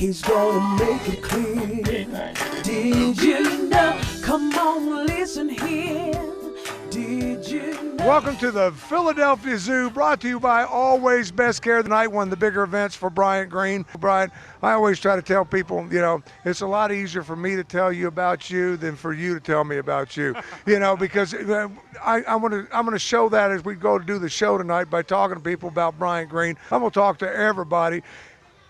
He's gonna make it clear. Did you know? Come on, listen here. Did you know? Welcome to the Philadelphia Zoo, brought to you by Always Best Care. Tonight, one of the bigger events for Bryant Green. Bryant, I always try to tell people, it's a lot easier for me to tell you about you than for you to tell me about you. Because I'm going to show that as we go to do the show tonight by talking to people about Bryant Green. I'm going to talk to everybody,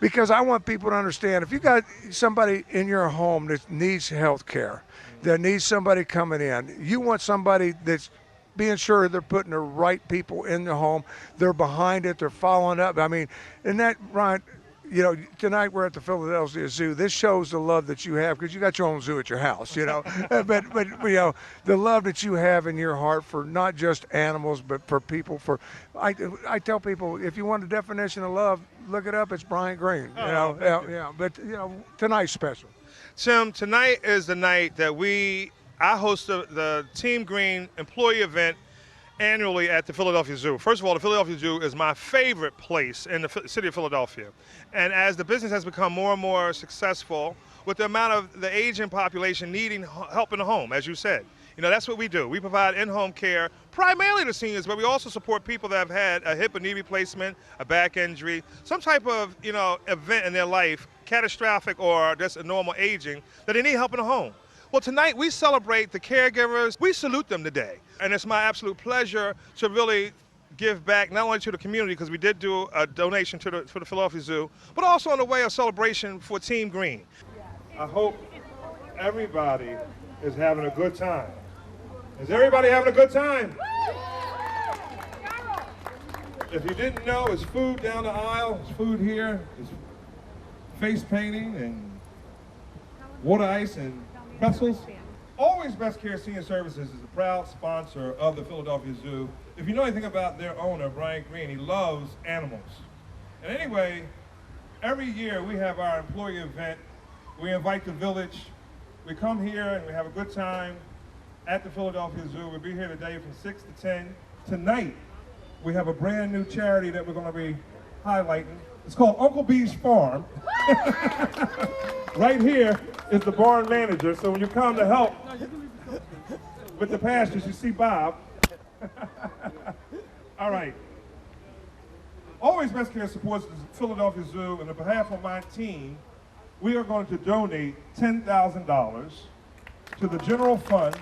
because I want people to understand, if you got somebody in your home that needs health care, that needs somebody coming in, you want somebody that's being sure they're putting the right people in the home, they're behind it, they're following up. I mean, and that, Ryan, tonight we're at the Philadelphia Zoo. This shows the love that you have, because you got your own zoo at your house, but the love that you have in your heart for not just animals, but for people. I tell people, if you want a definition of love, look it up. It's Bryant Green. But tonight's special. Tim, tonight is the night that I host the Team Green employee event annually at the Philadelphia Zoo. First of all, the Philadelphia Zoo is my favorite place in the city of Philadelphia. And as the business has become more and more successful, with the amount of the aging population needing help in the home, as you said, that's what we do. We provide in-home care, primarily to seniors, but we also support people that have had a hip or knee replacement, a back injury, some type of, event in their life, catastrophic or just a normal aging, that they need help in the home. Well, tonight we celebrate the caregivers. We salute them today. And it's my absolute pleasure to really give back not only to the community, because we did do a donation to the Philadelphia Zoo, but also in a way of celebration for Team Green. I hope everybody is having a good time. Is everybody having a good time? If you didn't know, it's food down the aisle, it's food here, it's face painting and water ice and pretzels. Always Best Care Senior Services is a proud sponsor of the Philadelphia Zoo. If you know anything about their owner, Bryant Green, he loves animals. And anyway, every year we have our employee event. We invite the village. We come here and we have a good time at the Philadelphia Zoo. We'll be here today from 6 to 10. Tonight, we have a brand new charity that we're going to be highlighting. It's called Uncle B's Farm. Right here is the barn manager, so when you come to help with the pastures, you see Bob. All right. Always Best Care supports the Philadelphia Zoo, and on behalf of my team, we are going to donate $10,000 to the general fund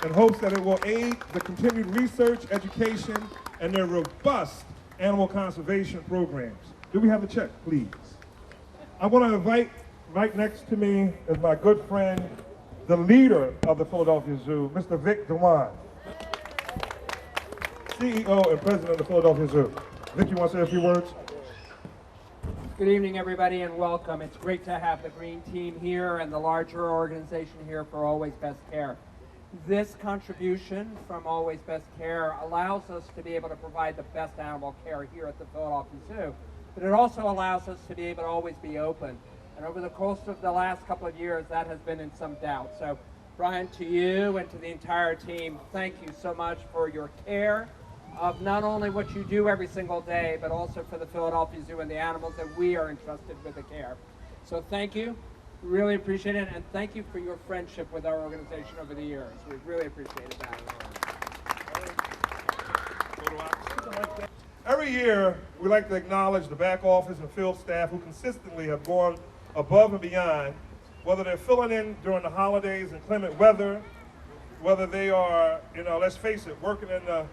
in hopes that it will aid the continued research, education, and their robust animal conservation programs. Do we have the check, please? I want to invite, right next to me is my good friend, the leader of the Philadelphia Zoo, Mr. Vic Dewan, CEO and President of the Philadelphia Zoo. Vic, you want to say a few words? Good evening, everybody, and welcome. It's great to have the Green Team here and the larger organization here for Always Best Care. This contribution from Always Best Care allows us to be able to provide the best animal care here at the Philadelphia Zoo, but it also allows us to be able to always be open. And over the course of the last couple of years, that has been in some doubt. So, Brian, to you and to the entire team, thank you so much for your care of not only what you do every single day, but also for the Philadelphia Zoo and the animals that we are entrusted with the care. So thank you. We really appreciate it, and thank you for your friendship with our organization over the years. We've really appreciated that. Every year, we like to acknowledge the back office and field staff who consistently have gone above and beyond, whether they're filling in during the holidays and inclement weather, whether they are, let's face it, working in the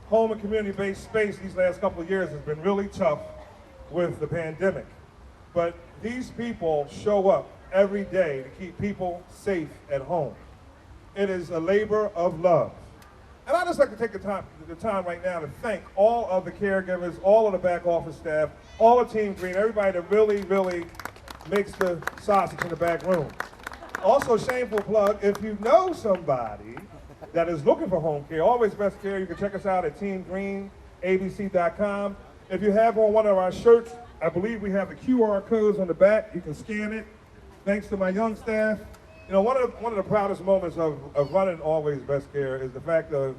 home and community-based space these last couple of years has been really tough with the pandemic. But these people show up every day to keep people safe at home. It is a labor of love. And I'd just like to take the time right now to thank all of the caregivers, all of the back office staff, all of Team Green, everybody that really, really makes the sausage in the back room. Also, shameful plug, if you know somebody that is looking for home care, Always Best Care, you can check us out at teamgreenabc.com. If you have on one of our shirts, I believe we have the QR codes on the back. You can scan it. Thanks to my young staff. One of the proudest moments of running Always Best Care is the fact that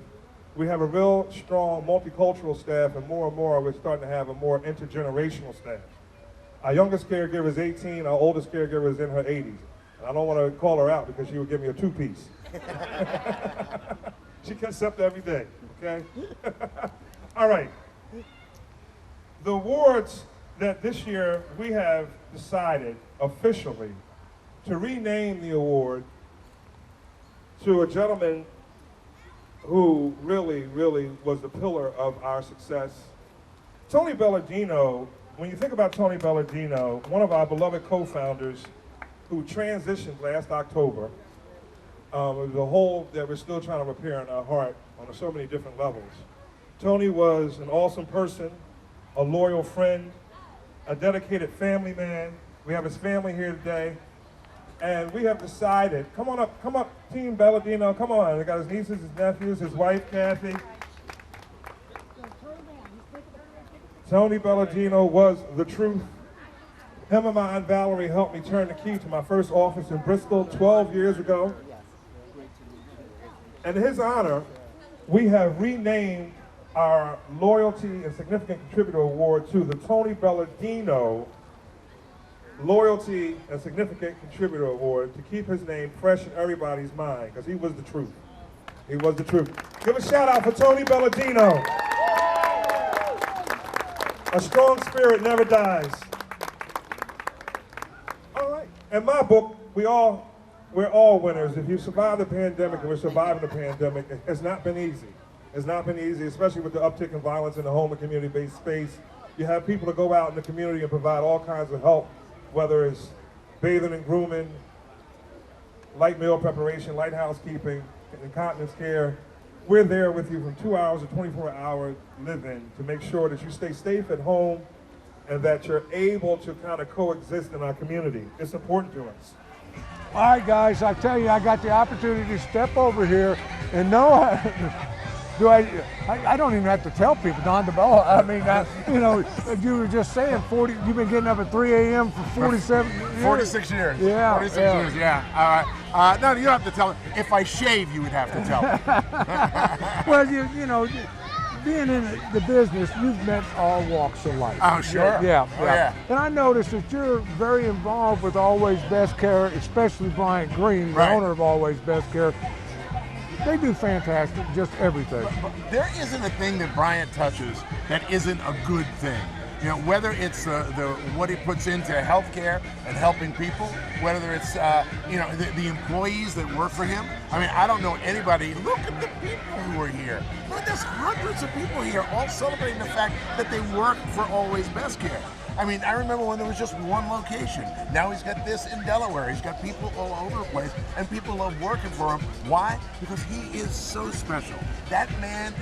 we have a real strong multicultural staff, and more we're starting to have a more intergenerational staff. Our youngest caregiver is 18, our oldest caregiver is in her 80s. And I don't want to call her out because she would give me a two-piece. She gets up every day, okay? All right. The awards that this year we have decided officially to rename the award to a gentleman who really, really was the pillar of our success. Tony Bellardino, when you think about Tony Bellardino, one of our beloved co-founders who transitioned last October, it was a hole that we're still trying to repair in our heart on so many different levels. Tony was an awesome person, a loyal friend, a dedicated family man. We have his family here today. And we have decided, come up, Team Bellardino, come on. We got his nieces, his nephews, his wife, Kathy. Tony Bellardino was the truth. Him and my Aunt Valerie helped me turn the key to my first office in Bristol 12 years ago. And in his honor, we have renamed our Loyalty and Significant Contributor Award to the Tony Bellardino Loyalty and Significant Contributor Award to keep his name fresh in everybody's mind, because he was the truth. He was the truth. Give a shout out for Tony Bellardino. A strong spirit never dies. All right. In my book, we're all winners. If you survive the pandemic, and we're surviving the pandemic, it's not been easy. It's not been easy, especially with the uptick in violence in the home and community-based space. You have people to go out in the community and provide all kinds of help, whether it's bathing and grooming, light meal preparation, light housekeeping, incontinence care. We're there with you from 2 hours to 24-hour live-in to make sure that you stay safe at home and that you're able to kind of coexist in our community. It's important to us. All right, guys, I tell you, I got the opportunity to step over here and know, I don't even have to tell people, Don DeBella. I mean, you know, you were just saying you've been getting up at 3 a.m. for 47 years. 46 years. Yeah. 46 years, yeah. All right. No, you don't have to tell them. If I shave, you would have to tell them. Well, you know, being in the business, you've met all walks of life. Oh, sure. Yeah. Oh, yeah. And I noticed that you're very involved with Always Best Care, especially Bryant Green, the Right. owner of Always Best Care. They do fantastic, just everything. But there isn't a thing that Bryant touches that isn't a good thing. You know, whether it's what he puts into healthcare and helping people, whether it's the employees that work for him. I mean, I don't know anybody. Look at the people who are here. Look, there's hundreds of people here, all celebrating the fact that they work for Always Best Care. I mean, I remember when there was just one location. Now he's got this in Delaware. He's got people all over the place, and people love working for him. Why? Because he is so special. That man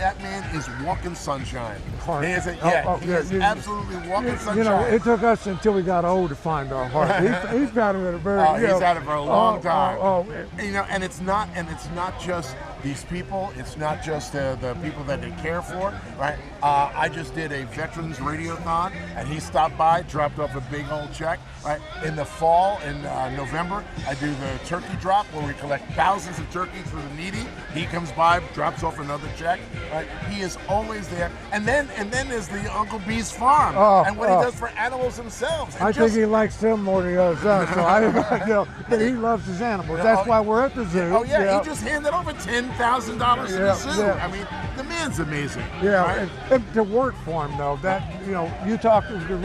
is walking sunshine. He is absolutely walking sunshine. You know, it took us until we got old to find our heart. He's got it at a very. He's had it for a long time. And you know, and it's not just these people. It's not just the people that they care for, right? I just did a veterans radiothon, and he stopped by, dropped off a big old check. Right in the fall, in November, I do the turkey drop where we collect thousands of turkeys for the needy. He comes by, drops off another check. Right, he is always there. And then there's the Uncle B's farm and what he does for animals themselves. I think he likes them more than the others. So but he loves his animals. That's why we're at the zoo. Oh yeah, he just handed over $10,000 to the zoo. Yeah. I mean, the man's amazing. Yeah, right? and to work for him though, that we're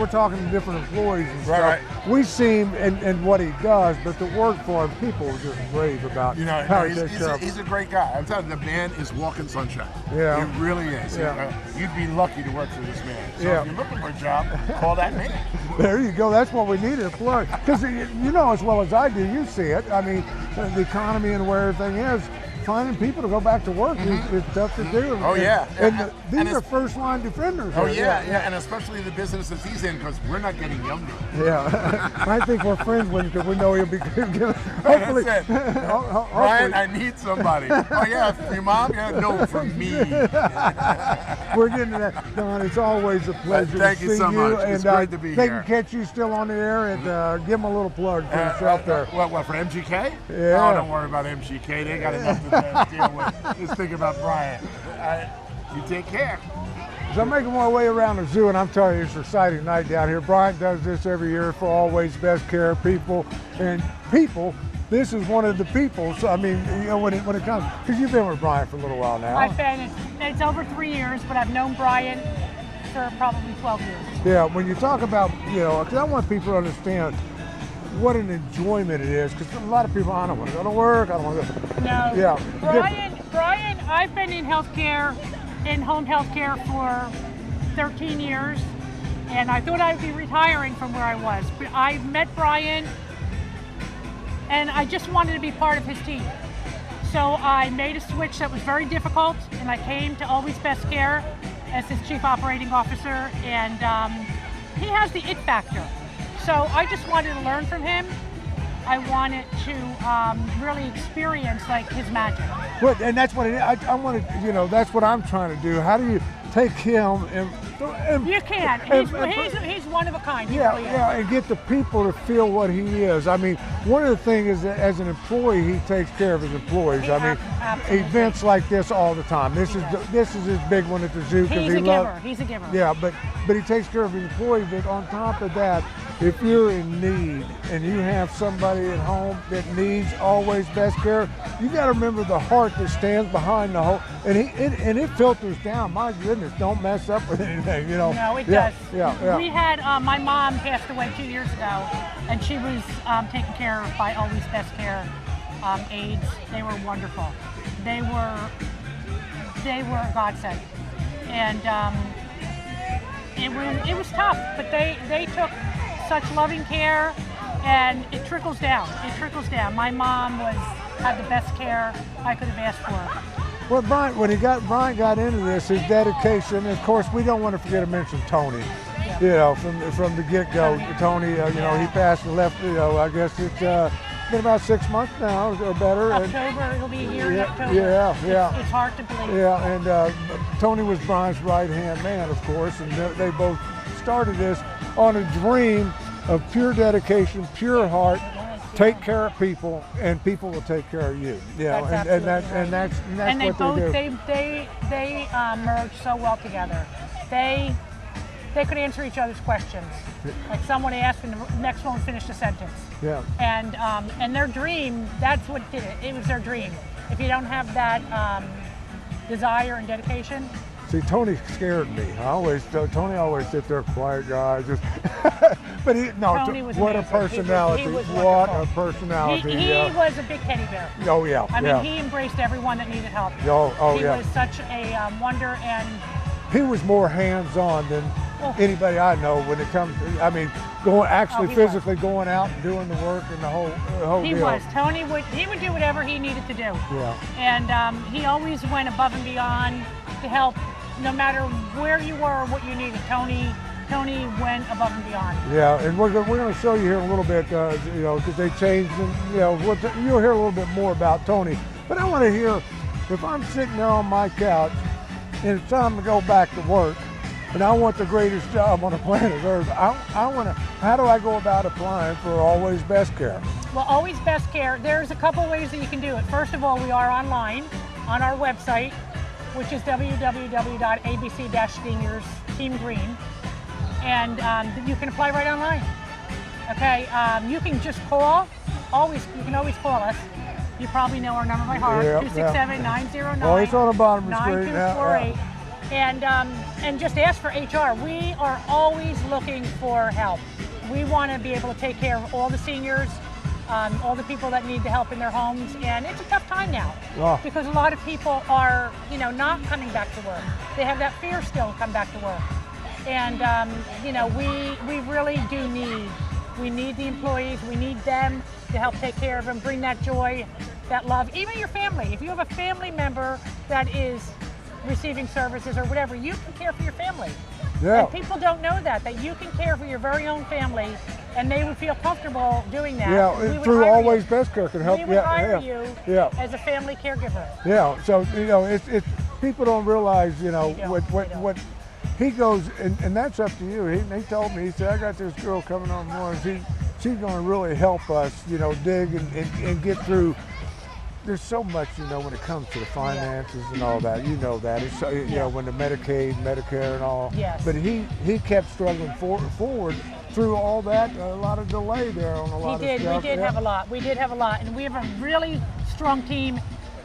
talking to different employees and stuff. Right. We see him and what he does, but to work for him, people are just rave about how he takes care of him. He's a great guy. I'm telling you, the man is walking sunshine. Yeah. He really is. Yeah. You'd be lucky to work for this man. So Yeah. if you're looking for a job, call that man. There you go. That's what we needed, a plug. Because you know as well as I do, you see it. I mean, the economy and where everything is, finding people to go back to work is tough to do. Oh, yeah. And these are first-line defenders. Oh, yeah, and especially the businesses he's in, because we're not getting younger. Yeah. I think we're friends with him because we know he'll be good. Hopefully. That's it. Brian, I need somebody. Oh, yeah, for your mom? Yeah, no, for me. We're getting to that. Don, it's always a pleasure Thank to you see so much. And It's great to be they here. can catch you still on the air and give them a little plug for yourself there. What, for MGK? Yeah. Oh, don't worry about MGK. They got enough to deal with. Just think about Brian. You take care. So I'm making my way around the zoo, and I'm telling you, it's an exciting night down here. Bryant does this every year for Always Best Care people. And people, this is one of the people. So, I mean, you know, when it comes, because you've been with Bryant for a little while now. I've been, it's over 3 years, but I've known Brian for probably 12 years. Yeah, when you talk about, you know, because I want people to understand what an enjoyment it is, because a lot of people, I don't want to go to work, I don't want to go. No. Yeah. Brian, I've been in healthcare, in home healthcare for 13 years, and I thought I would be retiring from where I was. But I met Brian, and I just wanted to be part of his team. So I made a switch that was very difficult, and I came to Always Best Care as his Chief Operating Officer, and he has the it factor. So I just wanted to learn from him. I wanted to really experience like his magic. Well, and that's what it is. I want to, you know, that's what I'm trying to do. How do you take him and you can. He's one of a kind. He yeah, really is. yeah, and get the people to feel what he is. I mean, one of the things is that as an employee, he takes care of his employees. I mean, absolutely. events like this all the time. This is his big one at the zoo because He's he a giver. He's a giver. Yeah, but he takes care of his employees. But on top of that, if you're in need and you have somebody at home that needs Always Best Care, you got to remember the heart that stands behind the whole. And it filters down. My goodness, don't mess up with anything, you know. No, it yeah, does. Yeah. We had my mom passed away 2 years ago, and she was taken care of by Always Best Care aides. They were wonderful. They were a godsend, and it was tough, but they took such loving care, and it trickles down. It trickles down. My mom had the best care I could have asked for. Well, Brian, when Brian got into this, his dedication, and of course, we don't want to forget to mention Tony. You know, from the get-go, Tony, you know, he passed and left, you know, I guess it's been about 6 months now or better. October, it'll be a year in October. Yeah. It's hard to believe. Yeah, and Tony was Brian's right-hand man, of course, and they both started this on a dream of pure dedication, pure heart. Take care of people, and people will take care of you. Yeah, and that's what they do. They merge so well together. They could answer each other's questions. Like someone asked, and the next one finished a sentence. Yeah. And their dream, that's what did it. It was their dream. If you don't have that desire and dedication. See, Tony scared me. Tony always sit there, quiet guy, just. But Tony was what amazing. a personality! He was what wonderful. a personality! He was a big teddy bear. Oh yeah. I mean, he embraced everyone that needed help. He yeah. was such a wonder, and he was more hands-on than anybody I know when it comes to, I mean, physically going out and doing the work and the whole he deal. was. Tony would do whatever he needed to do. Yeah. And he always went above and beyond to help, no matter where you were or what you needed. Tony went above and beyond. Yeah, and we're going to show you here in a little bit, you know, because they changed, and, you know, you'll hear a little bit more about Tony. But I want to hear, if I'm sitting there on my couch and it's time to go back to work, and I want the greatest job on the planet Earth, how do I go about applying for Always Best Care? Well, Always Best Care, there's a couple ways that you can do it. First of all, we are online on our website, which is www.abc-seniors-team-green. And you can apply right online. Okay, you can just call. You can always call us. You probably know our number by heart: 267-909-9248. Oh, it's on the bottom of the screen. 9248. And just ask for HR. We are always looking for help. We want to be able to take care of all the seniors, all the people that need the help in their homes, and it's a tough time now because a lot of people are, you know, not coming back to work. They have that fear still to come back to work. And you know, we really do need the employees. We need them to help take care of them, bring that joy, that love. Even your family. If you have a family member that is receiving services or whatever, you can care for your family. Yeah. And people don't know that you can care for your very own family, and they would feel comfortable doing that. Yeah, through Always Best Care can help. We would hire you as a family caregiver. Yeah. So you know, it's people don't realize, you know, what. He goes, and that's up to you. He told me, he said, I got this girl coming on tomorrow. She's going to really help us, you know, dig and get through there's so much, when it comes to the finances and all that. You know that. It's, when the Medicaid, Medicare and all. Yes. But he kept struggling forward through all that. A lot of delay there on a lot of stuff. We did have a lot. We did have a lot. And we have a really strong team,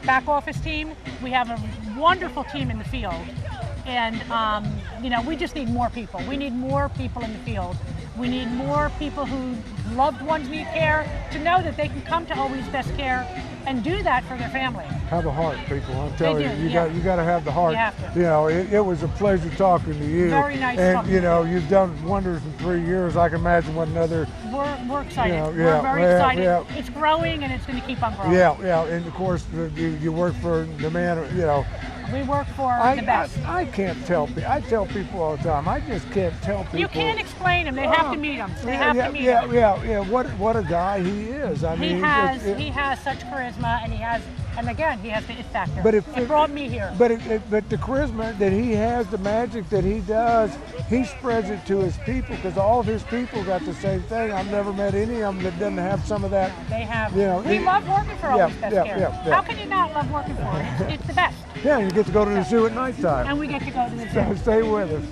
back office team. We have a wonderful team in the field. And, we just need more people. We need more people in the field. We need more people who loved ones need care to know that they can come to Always Best Care and do that for their family. Have a heart, people. I'm telling you, you yeah. got to have the heart. You have to. It was a pleasure talking to you. Very nice and talking to you. You've done wonders in 3 years. I can imagine what another. We're excited. We're very excited. Yeah. It's growing and it's going to keep on growing. Yeah, and of course you work for the man. We work for the best. I can't tell people. I tell people all the time. I just can't tell people. You can't explain him. They have to meet him. They have to meet him. Yeah. What a guy he is. I mean, he has such charisma, and he has the it factor. But it brought me here. But the charisma that he has, the magic that he does, he spreads it to his people because all of his people got the same thing. I've never met any of them that doesn't have some of that. They have. We love working for Always Best Care. Yeah. How can you not love working for it? It's the best. Yeah, you get to go to the zoo at nighttime. And we get to go to the zoo. Stay with us.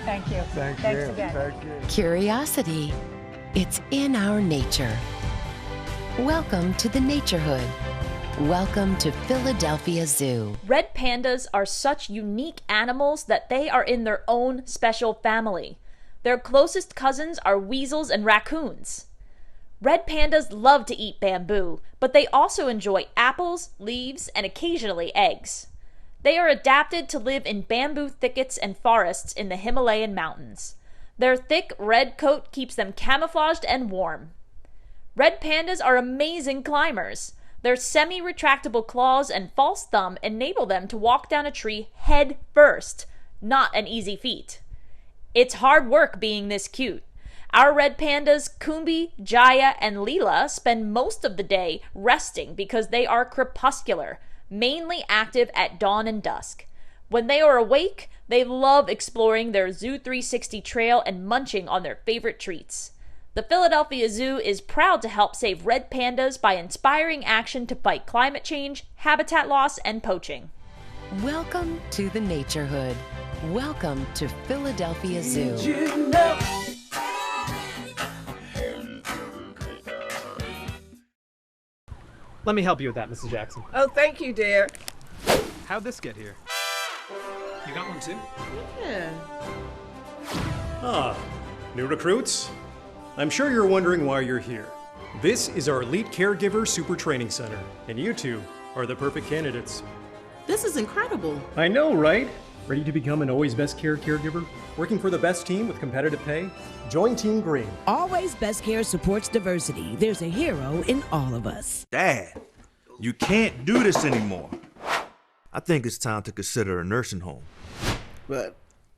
Thank you. Thanks again. Thank you. Curiosity. It's in our nature. Welcome to the Naturehood. Welcome to Philadelphia Zoo. Red pandas are such unique animals that they are in their own special family. Their closest cousins are weasels and raccoons. Red pandas love to eat bamboo, but they also enjoy apples, leaves, and occasionally eggs. They are adapted to live in bamboo thickets and forests in the Himalayan mountains. Their thick red coat keeps them camouflaged and warm. Red pandas are amazing climbers. Their semi-retractable claws and false thumb enable them to walk down a tree head first, not an easy feat. It's hard work being this cute. Our red pandas, Kumbi, Jaya, and Leela, spend most of the day resting because they are crepuscular, mainly active at dawn and dusk. When they are awake, they love exploring their Zoo 360 trail and munching on their favorite treats. The Philadelphia Zoo is proud to help save red pandas by inspiring action to fight climate change, habitat loss, and poaching. Welcome to the Naturehood. Welcome to Philadelphia Zoo. Did you know? Let me help you with that, Mrs. Jackson. Oh, thank you, dear. How'd this get here? You got one too? Yeah. Ah, new recruits? I'm sure you're wondering why you're here. This is our Elite Caregiver Super Training Center, and you two are the perfect candidates. This is incredible. I know, right? Ready to become an Always Best Care caregiver? Working for the best team with competitive pay? Join Team Green. Always Best Care supports diversity. There's a hero in all of us. Dad, you can't do this anymore. I think it's time to consider a nursing home. But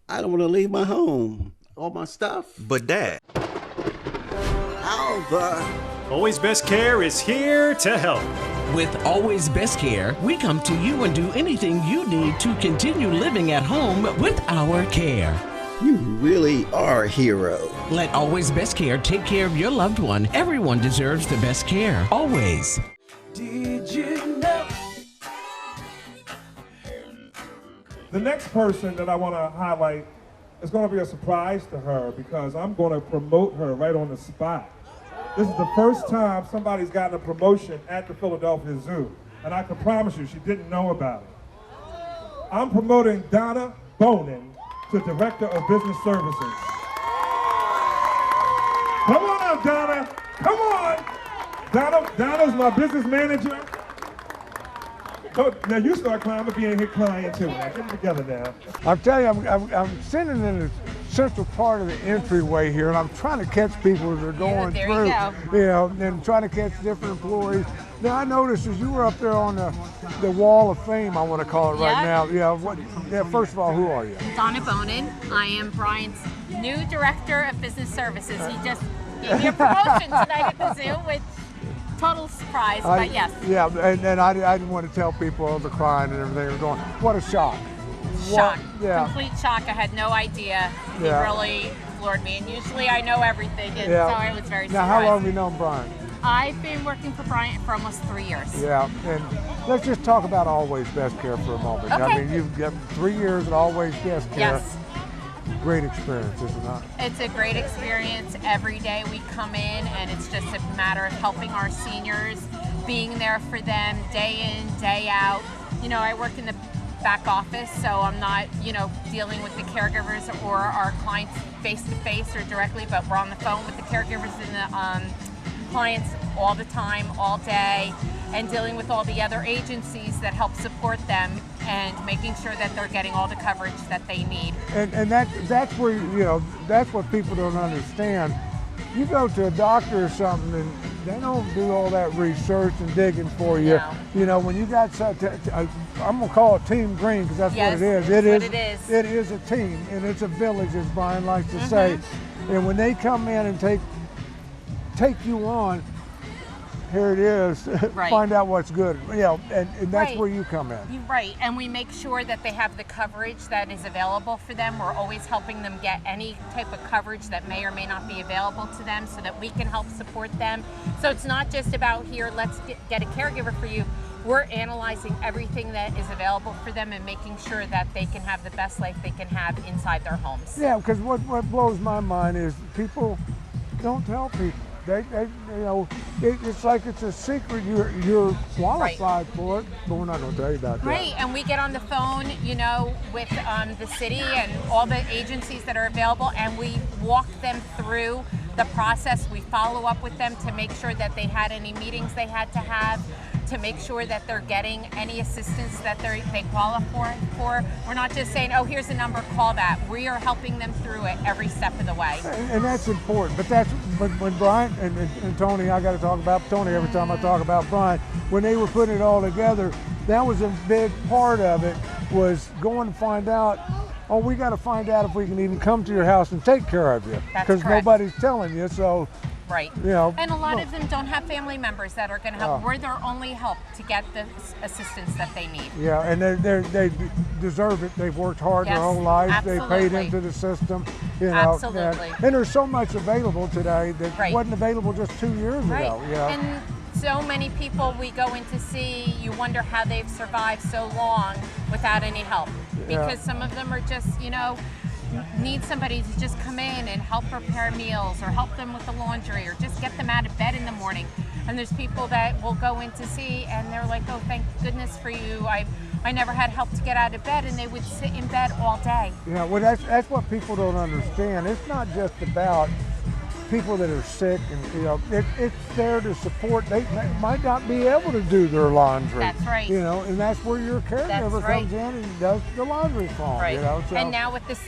I don't want to leave my home. All my stuff. But Dad. Alva. Always Best Care is here to help. With Always Best Care, we come to you and do anything you need to continue living at home with our care. You really are a hero. Let Always Best Care take care of your loved one. Everyone deserves the best care. Always. Did you know? The next person that I want to highlight is going to be a surprise to her because I'm going to promote her right on the spot. This is the first time somebody's gotten a promotion at the Philadelphia Zoo, and I can promise you she didn't know about it. I'm promoting Donna Bonin to Director of Business Services. Come on up, Donna. Come on. Donna's my business manager. Oh, now you start climbing, being here crying too. Now, get it together now. I'm telling you, I'm sitting in the central part of the entryway here, and I'm trying to catch people as they're going through. You know, and trying to catch different employees. Now I noticed as you were up there on the Wall of Fame, I want to call it right now. Yeah. First of all, who are you? Donna Bonin. I am Brian's new Director of Business Services. He just gave me a promotion tonight at the zoo, which total surprise, but yes. Yeah, and I didn't want to tell people all the crying and everything was going. What a shock. Shock. Complete shock. I had no idea. He really floored me. And usually I know everything, and so I was very surprised. Now, how long have you known Brian? I've been working for Bryant for almost 3 years. Yeah, and let's just talk about Always Best Care for a moment. Okay. I mean, you've got 3 years at Always Best Care. Yes. Great experience, is it not? It's a great experience. Every day we come in and it's just a matter of helping our seniors, being there for them day in, day out. You know, I work in the back office, so I'm not, you know, dealing with the caregivers or our clients face to face or directly, but we're on the phone with the caregivers and the clients all the time, all day, and dealing with all the other agencies that help support them and making sure that they're getting all the coverage that they need. And that's where, you know, that's what people don't understand. You go to a doctor or something and they don't do all that research and digging for you. No. You know, when you got such I'm going to call it Team Green because that's Yes, what it is. that's what it is. It is a team and it's a village, as Brian likes to say. And when they come in and take you on, here it is, Right. find out what's good. You know, and that's Right. where you come in. You're right, and we make sure that they have the coverage that is available for them. We're always helping them get any type of coverage that may or may not be available to them so that we can help support them. So it's not just about here, let's get a caregiver for you. We're analyzing everything that is available for them and making sure that they can have the best life they can have inside their homes. Yeah, because what blows my mind is people don't tell people. They you know, it's like it's a secret. You're qualified for it, but we're not going to tell you about that. Right, and we get on the phone, you know, with the city and all the agencies that are available, and we walk them through the process. We follow up with them to make sure that they had any meetings they had to have, to make sure that they're getting any assistance that they qualify for. We're not just saying, oh, here's a number, call that. We are helping them through it every step of the way. And that's important. But that's when Brian and Tony, I got to talk about Tony every time I talk about Brian, when they were putting it all together, that was a big part of it, was going to find out, oh, we got to find out if we can even come to your house and take care of you. That's Because correct. nobody's telling you, so. Right. You know, and a lot of them don't have family members that are going to help. Oh. We're their only help to get the assistance that they need. Yeah, and they deserve it. They've worked hard their Yes, whole lives. absolutely. They paid into the system. You know, Absolutely. And there's so much available today that Right. wasn't available just 2 years Right. ago. You know? And so many people we go in to see, you wonder how they've survived so long without any help. Yeah. Because some of them are just, you know, need somebody to just come in and help prepare meals or help them with the laundry or just get them out of bed in the morning. And there's people that will go in to see and they're like, oh, thank goodness for you. I never had help to get out of bed, and they would sit in bed all day. Yeah, well, that's what people don't understand. It's not just about people that are sick, and you know, it's there to support. They might not be able to do their laundry. That's right. You know, and that's where your caregiver That's right. comes in and does the laundry for them. Right. You know, so. And now with this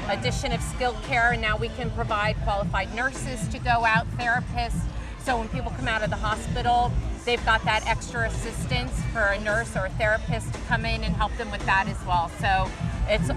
addition of skilled care, now we can provide qualified nurses to go out, therapists. So when people come out of the hospital, they've got that extra assistance for a nurse or a therapist to come in and help them with that as well. So it's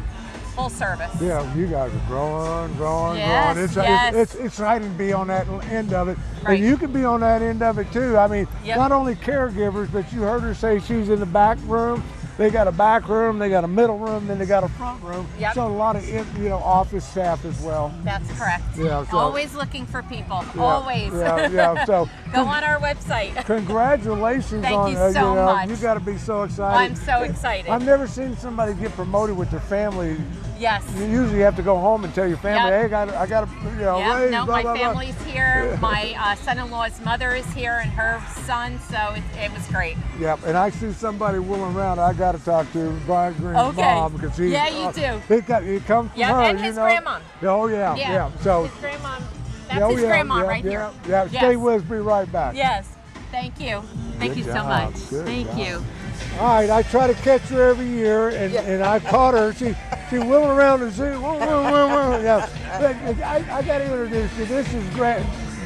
full service. Yeah, you guys are growing. Yes, It's exciting to be on that end of it. Right. And you can be on that end of it too. I mean, Yep. not only caregivers, but you heard her say she's in the back room. They got a back room, they got a middle room, then they got a front room. Yep. So a lot of office staff as well. That's correct. Yeah, so- Always looking for people. Yeah, Always. yeah, so Go on our website. congratulations Thank on you so much. You got to be so excited. I'm so excited. I've never seen somebody get promoted with their family. Yes. You usually have to go home and tell your family, Yep. hey, I got to, you know, Yeah, raise, no, blah, my blah, blah. family's here. My son-in-law's mother is here and her son, so it was great. Yep, and I see somebody wheeling around. I got to talk to Brian Green's Okay. mom because he. Yeah, you do. It comes from Yep, her. and you his know. grandma. Oh yeah. So. his grandma. That's his grandma right here. Yeah, Yes. stay with us. Be right back. Yes. Thank you. Thank Good you so job. much. Good Thank job. you. All right, I try to catch her every year, and I caught her. She wheeling around the zoo. Yeah. I got to introduce you. This is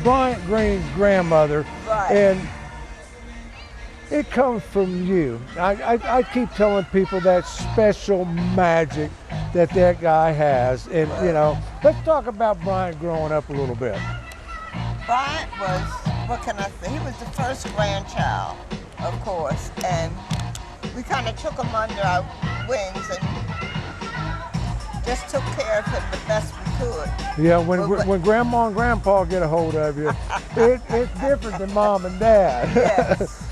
Bryant Green's grandmother, Right. and it comes from you. I keep telling people that special magic that guy has, and you know, let's talk about Bryant growing up a little bit. Bryant was, what can I say? He was the first grandchild, of course, and we kind of took him under our wings and just took care of him the best we could. Yeah, when Grandma and Grandpa get a hold of you, it's different than Mom and Dad. Yes.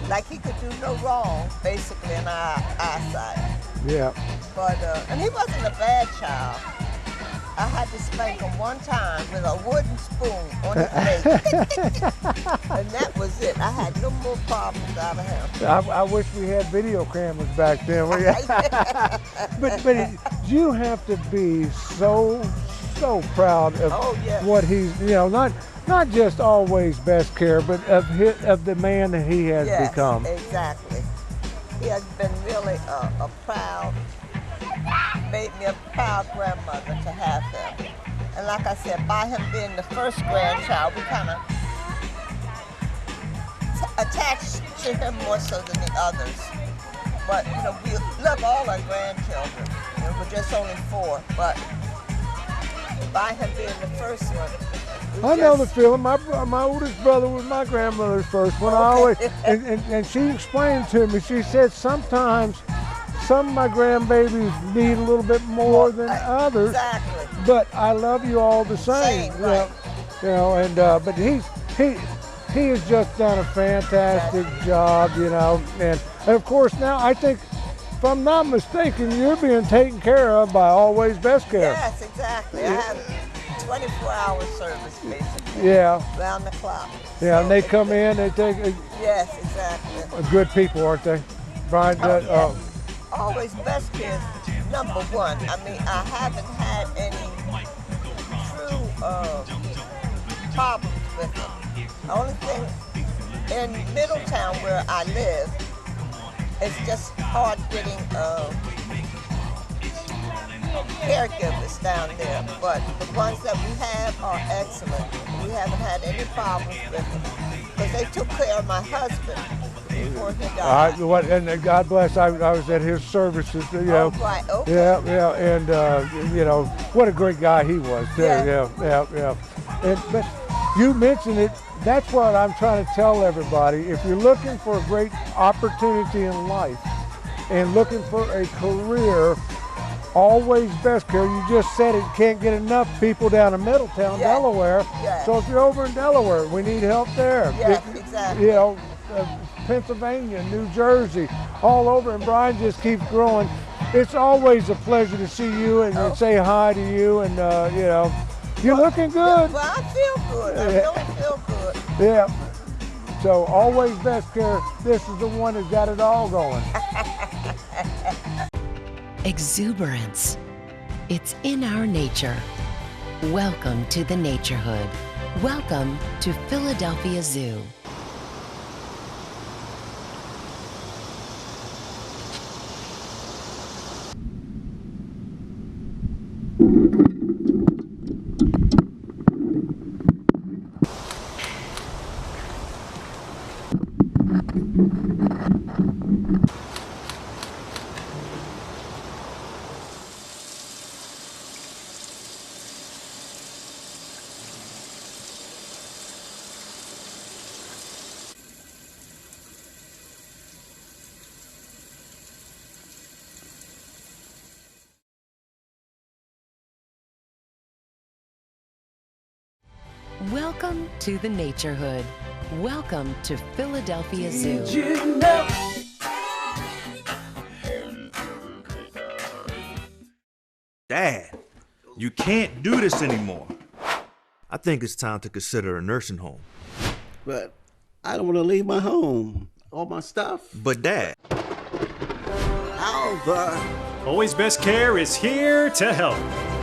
Like he could do no wrong, basically, in our eyesight. Yeah. But, and he wasn't a bad child. I had to spank him one time with a wooden spoon on his face. And that was it. I had no more problems out of him. I wish we had video cameras back then. But you have to be so proud of what he's, not just always best care, but of the man that he has become. Exactly. He has been really made me a proud grandmother to have him. And like I said, by him being the first grandchild, we kind of attached to him more so than the others. But, we love all our grandchildren. We're just only 4, but by him being the first one, I know the feeling. My oldest brother was my grandmother's first one. And she explained to me, she said sometimes some of my grandbabies need a little bit more than others. Exactly. But I love you all the same. Right. But he has just done a fantastic job, and of course now I think, if I'm not mistaken, you're being taken care of by Always Best Care. Yes, exactly. I have 24-hour service, basically. Yeah. Round the clock. Yeah, and they come in, they take. Yes, exactly. Good people, aren't they, Brian? Always Best Care is #1. I mean, I haven't had any true problems with them. The only thing in Middletown where I live, it's just hard getting caregivers down there. But the ones that we have are excellent. We haven't had any problems with them because they took care of my husband before he died. And God bless, I was at his services, Oh, right, okay. Yeah, and what a great guy he was too. Yeah. But you mentioned it. That's what I'm trying to tell everybody. If you're looking for a great opportunity in life and looking for a career, Always Best Care, you just said it, can't get enough people down in Middletown, Delaware. Yes. So if you're over in Delaware, we need help there. Yes, exactly. Pennsylvania, New Jersey, all over, and Brian just keeps growing. It's always a pleasure to see you and say hi to you, and you're looking good. Well, I feel good. I really feel good. Yeah. So Always Best Care, this is the one that's got it all going. Exuberance. It's in our nature. Welcome to the Naturehood. Welcome to Philadelphia Zoo. Welcome to the Naturehood. Welcome to Philadelphia Zoo. Did you know? Dad, you can't do this anymore. I think it's time to consider a nursing home. But I don't want to leave my home. All my stuff. But Dad. Albert. Always Best Care is here to help.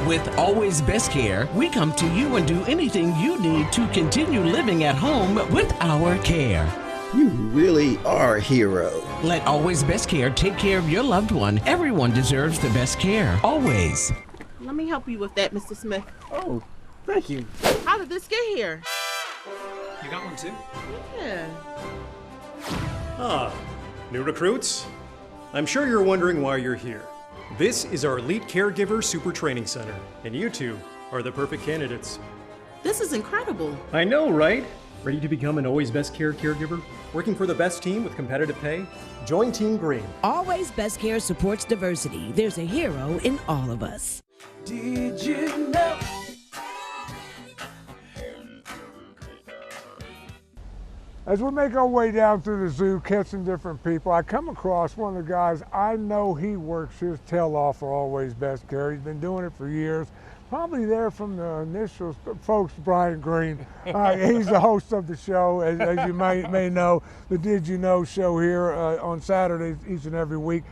With Always Best Care, we come to you and do anything you need to continue living at home with our care. You really are a hero. Let Always Best Care take care of your loved one. Everyone deserves the best care, always. Let me help you with that, Mr. Smith. Oh, thank you. How did this get here? You got one too? Yeah. Ah, new recruits? I'm sure you're wondering why you're here. This is our Elite Caregiver Super Training Center, and you two are the perfect candidates. This is incredible. I know, right? Ready to become an Always Best Care caregiver? Working for the best team with competitive pay? Join Team Green. Always Best Care supports diversity. There's a hero in all of us. Did you know? As we make our way down through the zoo, catching different people, I come across one of the guys. I know he works his tail off for Always Best Care. He's been doing it for years. Probably there from the initial folks, Brian Green. He's the host of the show, as you may know, the Did You Know show here on Saturdays each and every week.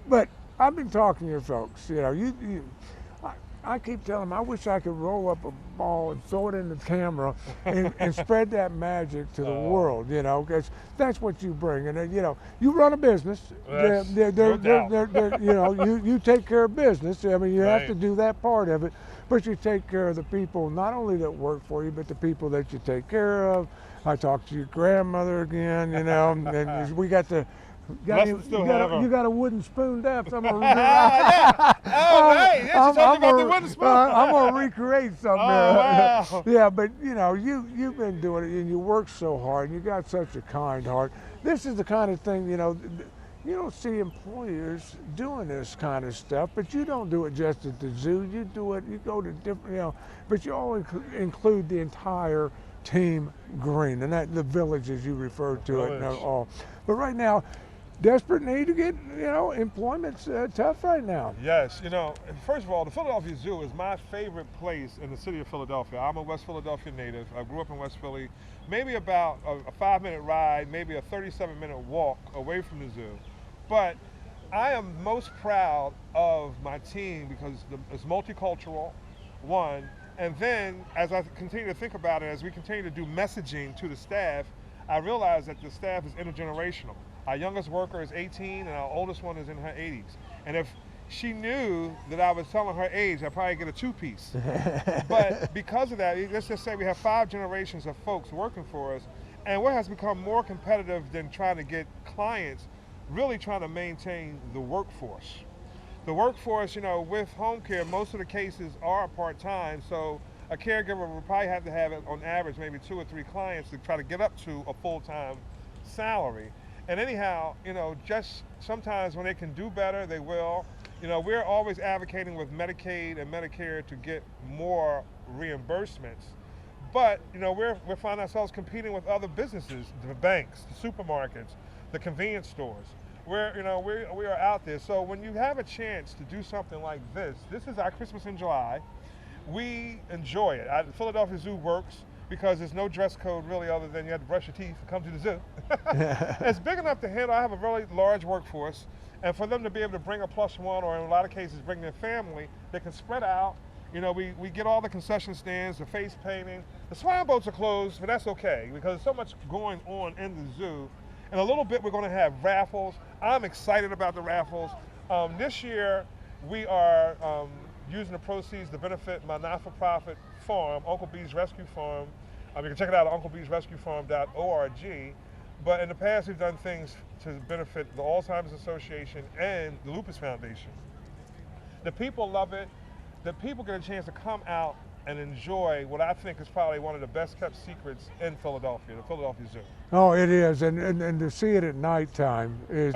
But I've been talking to your folks. You know, I keep telling them I wish I could roll up a ball and throw it in the camera and spread that magic to the world, you know, because that's what you bring. And, you know, you run a business. Yes, no doubt. You know, you take care of business. I mean, you have to do that part of it, but you take care of the people, not only that work for you, but the people that you take care of. I talked to your grandmother again, you know, and we got to... You got a wooden spoon left. I'm gonna I'm gonna recreate something. Wow. Yeah, but you know, you've been doing it and you work so hard and you got such a kind heart. This is the kind of thing, you know, you don't see employers doing this kind of stuff, but you don't do it just at the zoo. You do it, you go to different, you know, but you all include the entire Team Green and that the village as you refer to it and all. But right now, desperate need to get, you know, employment's tough right now. Yes, you know, first of all, the Philadelphia Zoo is my favorite place in the city of Philadelphia. I'm a West Philadelphia native. I grew up in West Philly, maybe about a 5-minute ride, maybe a 37-minute walk away from the zoo. But I am most proud of my team because it's multicultural, one, and then as I continue to think about it, as we continue to do messaging to the staff, I realize that the staff is intergenerational. Our youngest worker is 18 and our oldest one is in her 80s. And if she knew that I was telling her age, I'd probably get a 2-piece. But because of that, let's just say we have 5 generations of folks working for us, and what has become more competitive than trying to get clients, really trying to maintain the workforce. The workforce, you know, with home care, most of the cases are part-time, so a caregiver will probably have to have, on average, maybe 2 or 3 clients to try to get up to a full-time salary. And anyhow, you know, just sometimes when they can do better, they will. You know, we're always advocating with Medicaid and Medicare to get more reimbursements. But, you know, we're finding ourselves competing with other businesses, the banks, the supermarkets, the convenience stores. We are out there. So when you have a chance to do something like this is our Christmas in July. We enjoy it. The Philadelphia Zoo works because there's no dress code really other than you have to brush your teeth and come to the zoo. It's big enough to handle. I have a really large workforce, and for them to be able to bring a +1 or in a lot of cases bring their family, they can spread out. You know, we get all the concession stands, the face painting. The swine boats are closed, but that's okay because there's so much going on in the zoo. In a little bit, we're going to have raffles. I'm excited about the raffles. This year, we are using the proceeds to benefit my not-for-profit farm, Uncle B's Rescue Farm. You can check it out at unclebeesrescuefarm.org. But in the past, we've done things to benefit the Alzheimer's Association and the Lupus Foundation. The people love it. The people get a chance to come out and enjoy what I think is probably one of the best kept secrets in Philadelphia, the Philadelphia Zoo. Oh, it is, and to see it at nighttime is,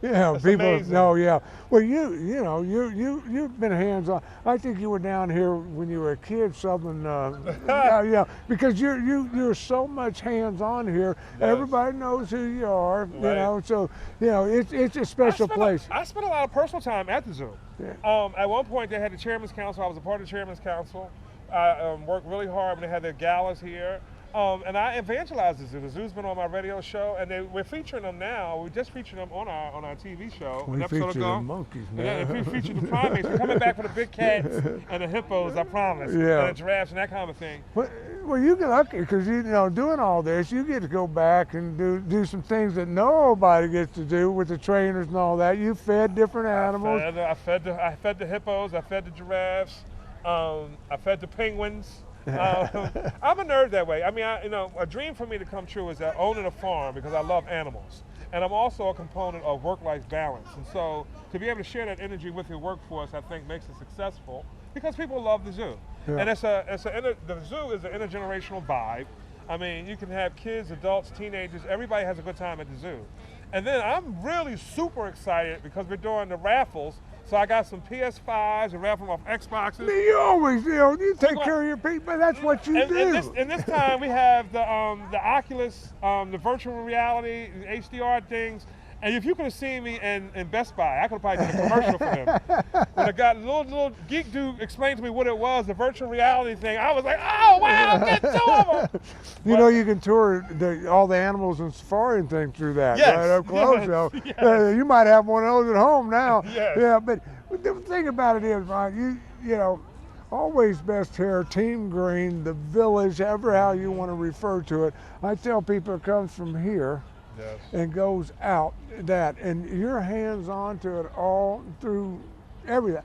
you know, it's people. amazing. No, yeah. Well, you've been hands-on. I think you were down here when you were a kid, something. Yeah, because you're so much hands-on here. Yes. Everybody knows who you are. Right. You know, so you know it's a special place. I spent a lot of personal time at the zoo. Yeah. At one point, they had the Chairman's Council. I was a part of the Chairman's Council. I worked really hard when they had their galas here. And I evangelized the zoo. The zoo's been on my radio show, and we're featuring them now. We just featured them on our TV show. We featured the monkeys, man. And we featured the primates. We're coming back for the big cats and the hippos, I promise. Yeah. And the giraffes and that kind of thing. Well, you get lucky because you know doing all this, you get to go back and do some things that nobody gets to do with the trainers and all that. You fed different animals. I fed the hippos. I fed the giraffes. I fed the penguins. I'm a nerd that way. I mean, a dream for me to come true is that owning a farm because I love animals. And I'm also a component of work-life balance. And so to be able to share that energy with your workforce, I think makes it successful because people love the zoo. Yeah. And the zoo is an intergenerational vibe. I mean, you can have kids, adults, teenagers, everybody has a good time at the zoo. And then I'm really super excited because we're doing the raffles. So I got some PS5s and wrap them off Xboxes. You always, you take care of your people. That's what you do. And this time we have the Oculus, the virtual reality, the HDR things. And if you could have seen me in Best Buy, I could have probably done a commercial for them. When I got little geek dude explained to me what it was, the virtual reality thing, I was like, oh wow, get two of them. You can tour all the animals and safari and things through that right up close. Yes. You might have one of those at home now. Yes. Yeah, but the thing about it is, Ryan, you know, Always Best Hair, Team Green, the Village, ever how you want to refer to it. I tell people it comes from here. Yes. And goes out that, and you're hands-on to it all through everything.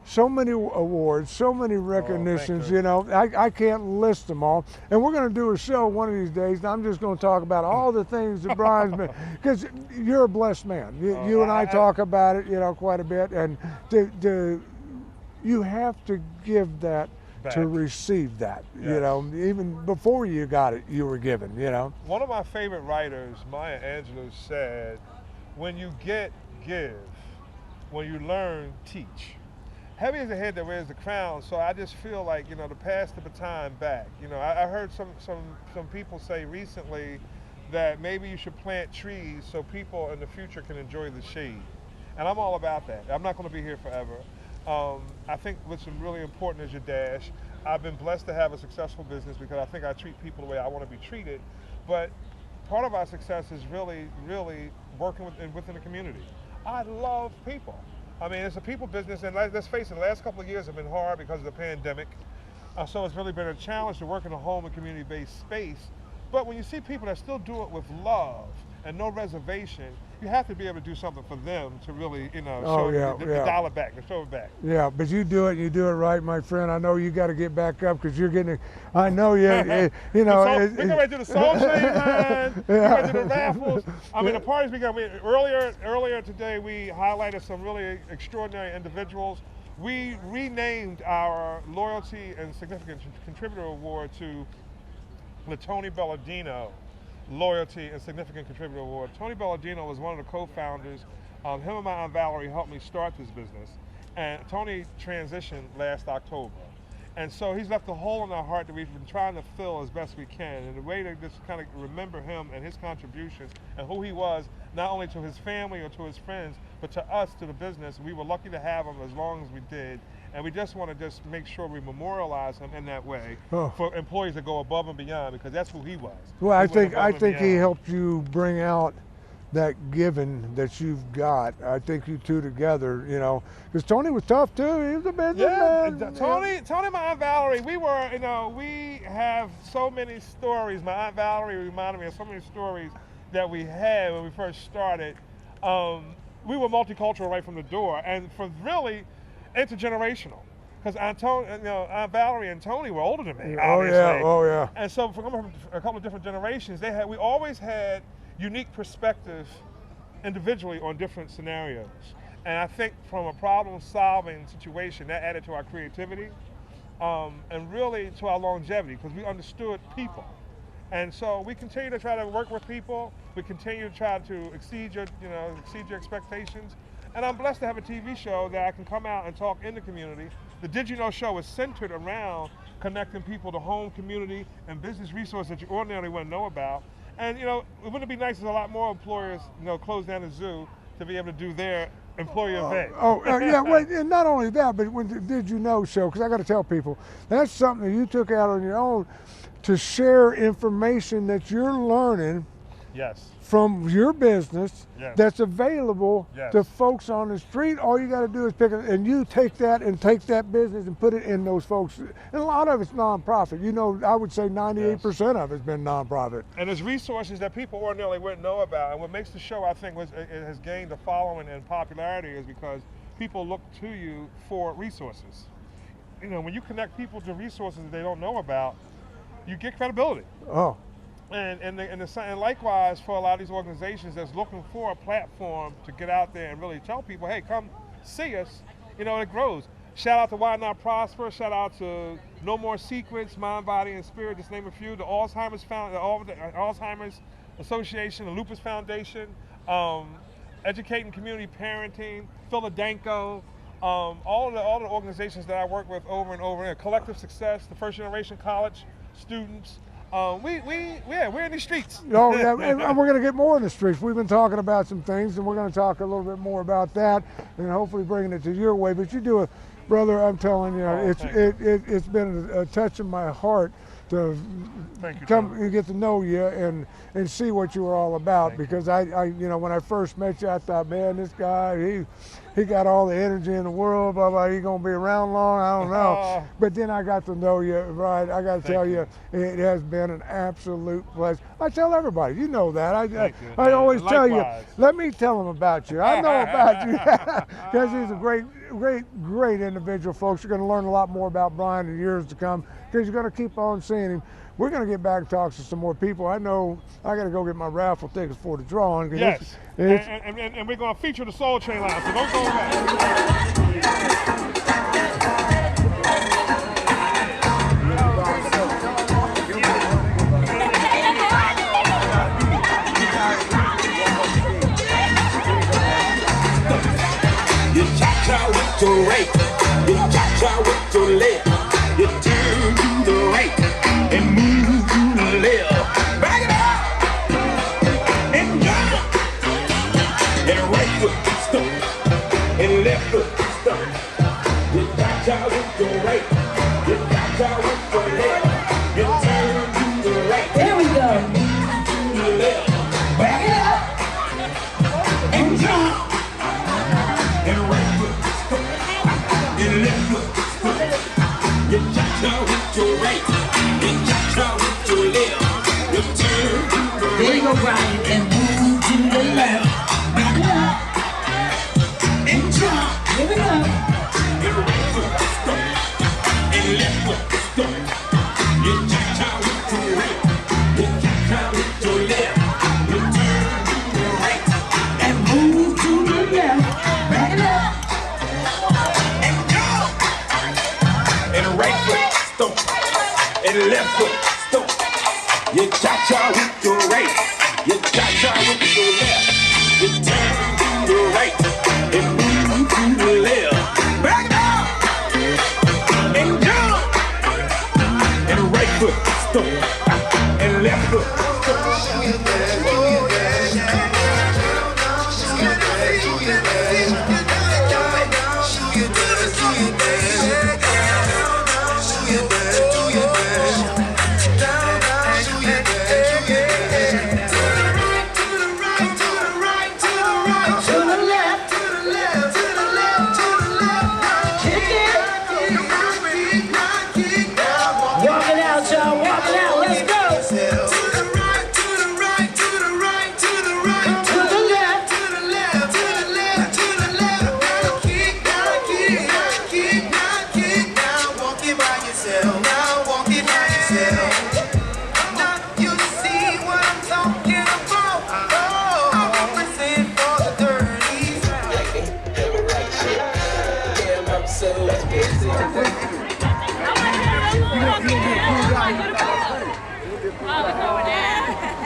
So many awards, so many recognitions, I can't list them all. And we're going to do a show one of these days, and I'm just going to talk about all the things that Brian's been, because you're a blessed man. You and I talk about it, quite a bit, and you have to give that to receive that, even before you got it, you were given, One of my favorite writers, Maya Angelou, said, when you get, give. When you learn, teach. Heavy is the head that wears the crown, so I just feel like, to pass the baton back. I heard some people say recently that maybe you should plant trees so people in the future can enjoy the shade. And I'm all about that. I'm not going to be here forever. I think what's really important is your dash. I've been blessed to have a successful business because I think I treat people the way I want to be treated. But part of our success is really, really working within the community. I love people. I mean, it's a people business, and let's face it, the last couple of years have been hard because of the pandemic. So it's really been a challenge to work in a home and community-based space. But when you see people that still do it with love and no reservation, you have to be able to do something for them to really, show the dollar back, to show it back. Yeah, but you do it right, my friend. I know you got to get back up because you're getting, I know you, We're going to do the soul shade line, we're going to do the raffles. I mean, the parties we got, earlier today we highlighted some really extraordinary individuals. We renamed our Loyalty and Significant Contributor Award to the Tony Belladino Loyalty and Significant Contributor Award. Tony Belladino was one of the co-founders. Him and my Aunt Valerie helped me start this business. And Tony transitioned last October. And so he's left a hole in our heart that we've been trying to fill as best we can. And the way to just kind of remember him and his contributions and who he was, not only to his family or to his friends, but to us, to the business. We were lucky to have him as long as we did. And we just want to just make sure we memorialize him in that way for employees that go above and beyond, because that's who he was. Well, I think he helped you bring out that giving that you've got. I think you two together, because Tony was tough too. He was a businessman. Yeah, Tony and my Aunt Valerie, we were, we have so many stories. My Aunt Valerie reminded me of so many stories that we had when we first started. We were multicultural right from the door, and for really intergenerational, because Aunt Valerie and Tony were older than me. Obviously. Oh yeah. And so from a couple of different generations, we always had unique perspective individually on different scenarios. And I think from a problem-solving situation, that added to our creativity and really to our longevity, because we understood people. And so we continue to try to work with people. We continue to try to exceed your expectations. And I'm blessed to have a TV show that I can come out and talk in the community. The Did You Know show is centered around connecting people to home, community, and business resources that you ordinarily wouldn't know about. And wouldn't it be nice if a lot more employers, close down the zoo to be able to do their employee event? Yeah, well, and not only that, but when the Did You Know show, because I got to tell people, that's something that you took out on your own to share information that you're learning from your business that's available to folks on the street. All you got to do is pick it, and you take that business and put it in those folks. And a lot of it's nonprofit. I would say 98% of it's been nonprofit. And there's resources that people ordinarily wouldn't know about. And what makes the show, I think, it has gained a following and popularity is because people look to you for resources. When you connect people to resources that they don't know about, you get credibility. Oh. And likewise for a lot of these organizations that's looking for a platform to get out there and really tell people, hey, come see us, it grows. Shout out to Why Not Prosper, shout out to No More Secrets, Mind, Body, and Spirit, just name a few, the Alzheimer's Association, the Lupus Foundation, Educating Community Parenting, Philadelphia, all the organizations that I work with over and over again, Collective Success, the First Generation College students. We're in the streets. Oh, yeah, and we're going to get more in the streets. We've been talking about some things, and we're going to talk a little bit more about that, and hopefully bringing it to your way. But you do it, brother. I'm telling you, it's been a touch in my heart to come and get to know you and see what you were all about. Because I when I first met you, I thought, man, this guy, he got all the energy in the world, blah, blah, he gonna be around long, I don't know. But then I got to know you, right? I got to tell you, it has been an absolute pleasure. I tell everybody, you know that. I always tell you, let me tell them about you. I know about you, because he's a great individual, folks. You're gonna learn a lot more about Brian in years to come, because you're gonna keep on seeing him. We're going to get back and talk to some more people. I know I got to go get my raffle tickets for the drawing. Yes, and we're going to feature the Soul Train line, so don't go back. You cha-cha with your right, you cha-cha with your left, you turn to the right and move to the left. Back it up and jump. And right foot stomp and left foot stomp. You cha-cha with your right, you cha-cha with your left. You turn to the right. There we go. Move to the left. Back it up and jump. And right foot stomp and left foot stomp. You cha-cha with your right. There you go, Brian, and move to the left. Back it up and jump. Here we go. And right foot stomp and left foot stomp. You cha-cha with your right, you cha-cha with your left. You turn to the right and move to the left. Back it up and jump. And right foot stomp and left foot stomp. You cha-cha with your right, you cha-cha with your left. You turn to the right and move to the left. Back up and jump. And right foot stomp and left foot stomp.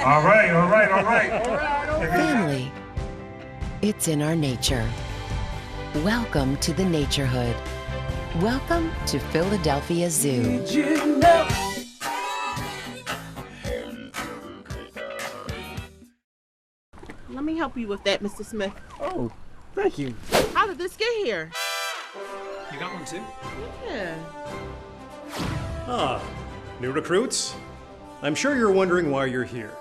All right. Family. It's in our nature. Welcome to the Naturehood. Welcome to Philadelphia Zoo. Did you know? Let me help you with that, Mr. Smith. Oh, thank you. How did this get here? You got one too? Yeah. Ah, new recruits? I'm sure you're wondering why you're here.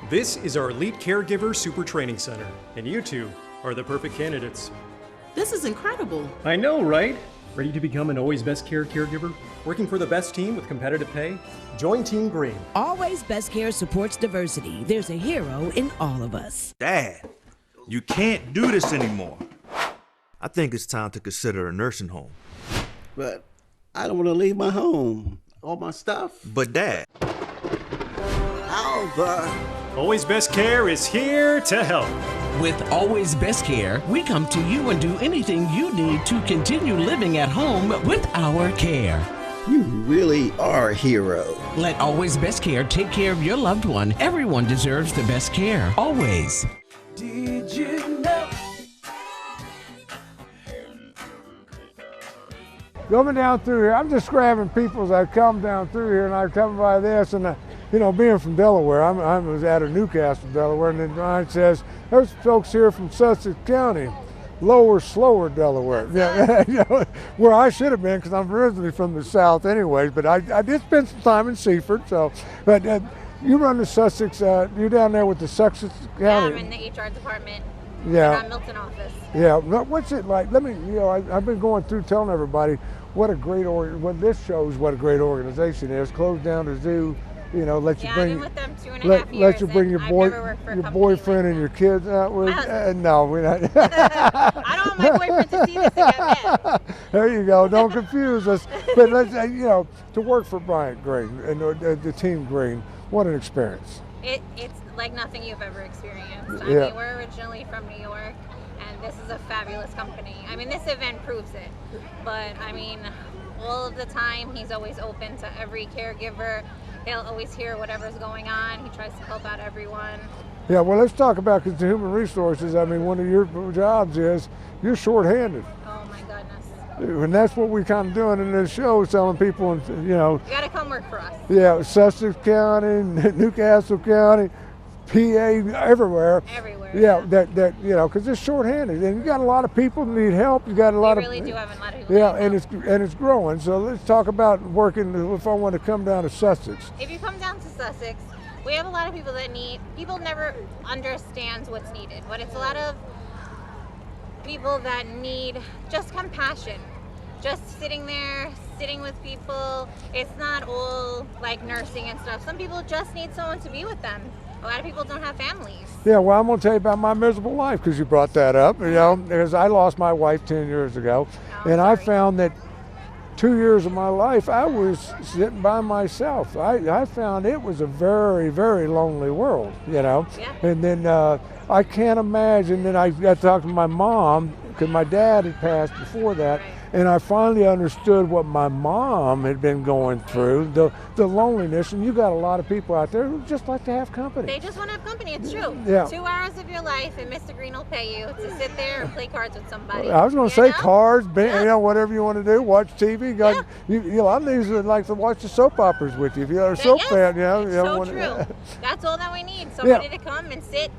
This is our Elite Caregiver Super Training Center, and you two are the perfect candidates. This is incredible. I know, right? Ready to become an Always Best Care caregiver? Working for the best team with competitive pay? Join Team Green. Always Best Care supports diversity. There's a hero in all of us. Dad, you can't do this anymore. I think it's time to consider a nursing home. But I don't want to leave my home. All my stuff. But Dad. Alva. Always Best Care is here to help. With Always Best Care, we come to you and do anything you need to continue living at home with our care. You really are a hero. Let Always Best Care take care of your loved one. Everyone deserves the best care. Always. Did you know? coming down through here, I'm just grabbing people as I come down through here, and I come by this, and you know, being from Delaware, I was out of Newcastle, Delaware, and then Brian says, there's folks here from Sussex County, slower Delaware, yeah, you know, where I should have been because I'm originally from the South anyways, but I did spend some time in Seaford, so, but you run the Sussex, you're down there with the Sussex County. Yeah, I'm in the HR department. Yeah. In our Milton office. Yeah, what's it like? Let me, you know, I've been going through telling everybody what a great, this shows what a great organization is. Closed down the zoo, you know, let you I've bring, been with them 2.5 years. Let you bring your I've never worked for a company boyfriend and your kids out with. No, we're not. I don't want my boyfriend to see this and get mad. There you go. Don't confuse us. But let's, you know, to work for Bryant Green and the team Green, what an experience. It's like nothing you've ever experienced. I Yeah. mean, we're originally from New York, and this is a fabulous company. I mean, this event proves it. But I mean, all of the time, he's always open to every caregiver. They'll always hear whatever's going on. He tries to help out everyone. Yeah, well, let's talk about, because the human resources, I mean, one of your jobs is you're shorthanded. Oh my goodness. And that's what we kind of doing in this show, telling people, you know. You gotta come work for us. Yeah, Sussex County, Newcastle County, PA, everywhere. Everywhere. Yeah, that you know, because it's shorthanded, and you got a lot of people that need help. You got a lot We of. really do have a lot of people. Yeah, and it's growing. So let's talk about working. If I want to come down to Sussex. If you come down to Sussex, we have a lot of people that people never understand what's needed, but it's a lot of people that need just compassion. Just sitting there, sitting with people. It's not all like nursing and stuff. Some people just need someone to be with them. A lot of people don't have families. Yeah, well, I'm going to tell you about my miserable life because you brought that up. You know, because I lost my wife 10 years ago, and I found that 2 years of my life I was sitting by myself. I found it was a very, very lonely world. You know, and then I can't imagine. Then I got to talk to my mom because my dad had passed before that. And I finally understood what my mom had been going through, the loneliness. And you got a lot of people out there who just like to have company. They just want to have company. It's true. Yeah. 2 hours of your life, and Mr. Green will pay you to sit there and play cards with somebody. I was going to say cards, you know, whatever you want to do, watch TV. You know, a lot of these would like to watch the soap operas with you. If you're a soap fan, you know. It's so true. That's all that we need. Somebody to come and sit.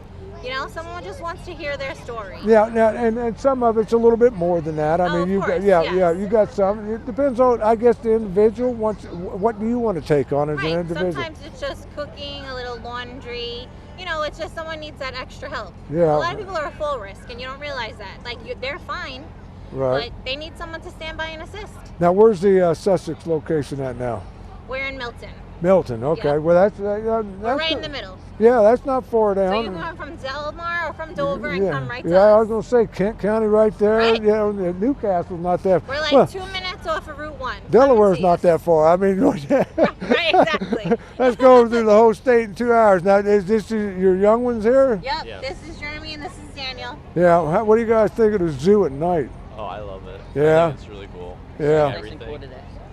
You know, someone just wants to hear their story. Yeah, now, and some of it's a little bit more than that. I mean, you got you got some. It depends on, I guess, the individual wants. What do you want to take on as an individual? Sometimes it's just cooking, a little laundry. You know, it's just someone needs that extra help. Yeah. A lot of people are full risk, and you don't realize that. Like, they're fine, right? But they need someone to stand by and assist. Now, where's the Sussex location at now? We're in Milton. Milton, okay. Yeah. Well, that's We're right in the middle. Yeah, that's not far down. So you come from Delmar or from Dover and come right to yeah, us. I was going to say Kent County right there. Right. You know, Newcastle's not that. We're like 2 minutes off of Route 1. Delaware's not that far. I mean, Right, exactly. Let's go through the whole state in 2 hours. Now, is this your young ones here? Yep. This is Jeremy and this is Daniel. Yeah. What do you guys think of the zoo at night? Oh, I love it. Yeah. I think it's really cool. Yeah. Everything.